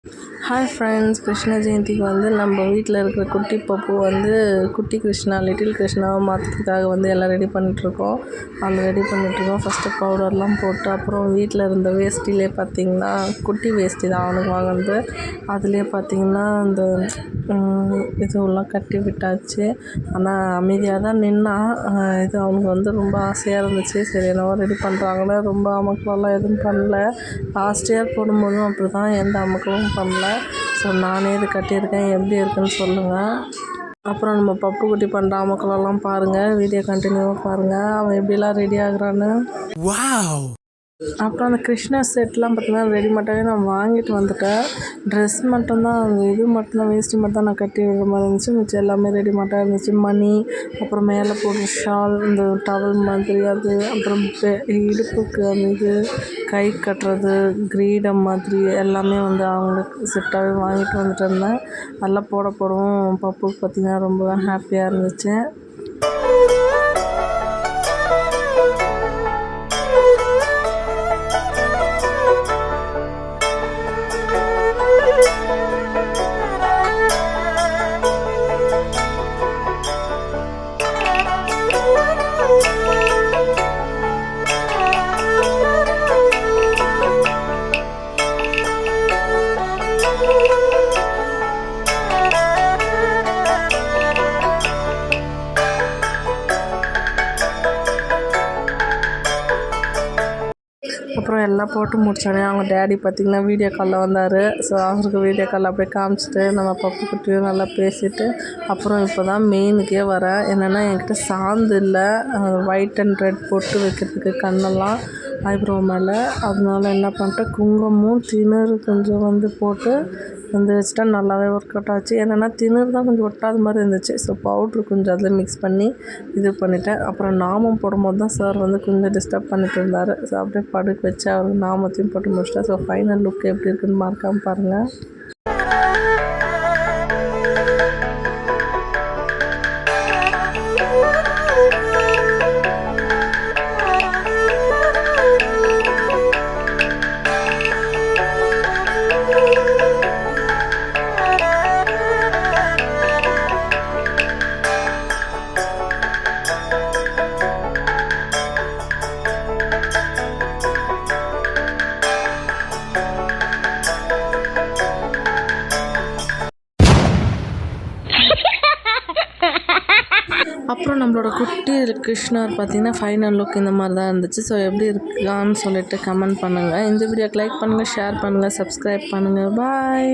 Hi friends, Krishna ஜெயந்திக்கு நம்ம வீட்டில் இருக்கிற குட்டி பப்பு குட்டி கிருஷ்ணா லிட்டில் கிருஷ்ணாவை மாற்றுறதுக்காக எல்லாம் ரெடி பண்ணிகிட்ருக்கோம். ஃபஸ்ட்டு பவுடர்லாம் போட்டு அப்புறம் வீட்டில் இருந்த வேஷ்டிலே பார்த்திங்கன்னா குட்டி வேஷ்டி தான் அவனுக்கு வாங்கினது. அதுலேயே பார்த்திங்கன்னா இந்த இதுவெல்லாம் கட்டி விட்டாச்சு. ஆனால் அமைதியாக தான் நின்னா. இது அவனுக்கு ரொம்ப ஆசையாக இருந்துச்சு. சரி என்னவோ ரெடி பண்ணுறாங்களே, ரொம்ப அமக்கலம்லாம் எதுவும் பண்ணல. லாஸ்ட் இயர் போடும்போதும் அப்படி தான், எந்த அமக்கலும் பண்ணல. ஸோ நானே இது கட்டியிருக்கேன், எப்படி இருக்குன்னு சொல்லுங்கள். அப்புறம் நம்ம பப்பு குட்டி பண்ணுற அமக்கலெல்லாம் பாருங்கள், வீடியோ கண்டினியூவாக பாருங்கள் அவன் எப்படிலாம் ரெடி ஆகுறான்னு. அப்புறம் அந்த கிருஷ்ணா செட்லாம் பார்த்திங்கன்னா ரெடிமேடாகவே நான் வாங்கிட்டு வந்துட்டேன். ட்ரெஸ் மட்டும்தான், அந்த இது மட்டும்தான், வேஷ்டி மட்டும் தான் நான் கட்டி விடுற மாதிரி இருந்துச்சு. மிச்சம் எல்லாமே ரெடிமேடாக இருந்துச்சு. மணி, அப்புறம் மேலே போடுற ஷால், இந்த டவல் மாதிரி அது, அப்புறம் இடுப்புக்கு அந்த இது கை கட்டுறது, கிரீடம் மாதிரி எல்லாமே அவங்களுக்கு செட்டாகவே வாங்கிட்டு வந்துட்டு இருந்தேன். நல்லா போடவும் பப்புக்கு பார்த்திங்கன்னா ரொம்ப ஹாப்பியாக இருந்துச்சு. அப்புறம் எல்லாம் போட்டு முடித்தோடனே அவங்க டேடி பார்த்திங்கன்னா வீடியோ காலில் வந்தார். ஸோ அவருக்கு வீடியோ காலில் அப்படியே காமிச்சிட்டு நம்ம பப்பு குட்டியும் நல்லா பேசிவிட்டு அப்புறம் இப்போ தான் மெயினுக்கே வரேன். என்னென்னா என்கிட்ட சாந்து இல்லை, ஒயிட் அண்ட் ரெட் பொட்டு வைக்கிறதுக்கு கண்ணெல்லாம் ஐப்ரோ மேலே. அதனால என்ன பண்ணிட்டேன், குங்குமமும் திணறு கொஞ்சம் போட்டு வச்சுட்டா நல்லாவே ஒர்க் அவுட் ஆச்சு. என்னென்னா திணறு தான் கொஞ்சம் ஒட்டாத மாதிரி இருந்துச்சு. ஸோ பவுட்ரு கொஞ்சம் அதில் மிக்ஸ் பண்ணி இது பண்ணிவிட்டேன். அப்புறம் நாமம் போடும்போது தான் சார் கொஞ்சம் டிஸ்டர்ப் பண்ணிட்டு இருந்தார். ஸோ அப்படியே படுக்க வச்சு அவருக்கு நாமத்தையும் போட்டு முடிச்சிட்டேன். ஸோ ஃபைனல் லுக் எப்படி இருக்குன்னு மறக்காமல் பாருங்கள். அப்புறம் நம்மளோட குட்டி கிருஷ்ணர் பார்த்திங்கன்னா ஃபைனல் லுக் இந்த மாதிரி தான் இருந்துச்சு. ஸோ எப்படி இருக்கான்னு சொல்லிட்டு கமெண்ட் பண்ணுங்கள். இந்த வீடியோக்கு லைக் பண்ணுங்கள், ஷேர் பண்ணுங்கள், சப்ஸ்கிரைப் பண்ணுங்கள். பாய்.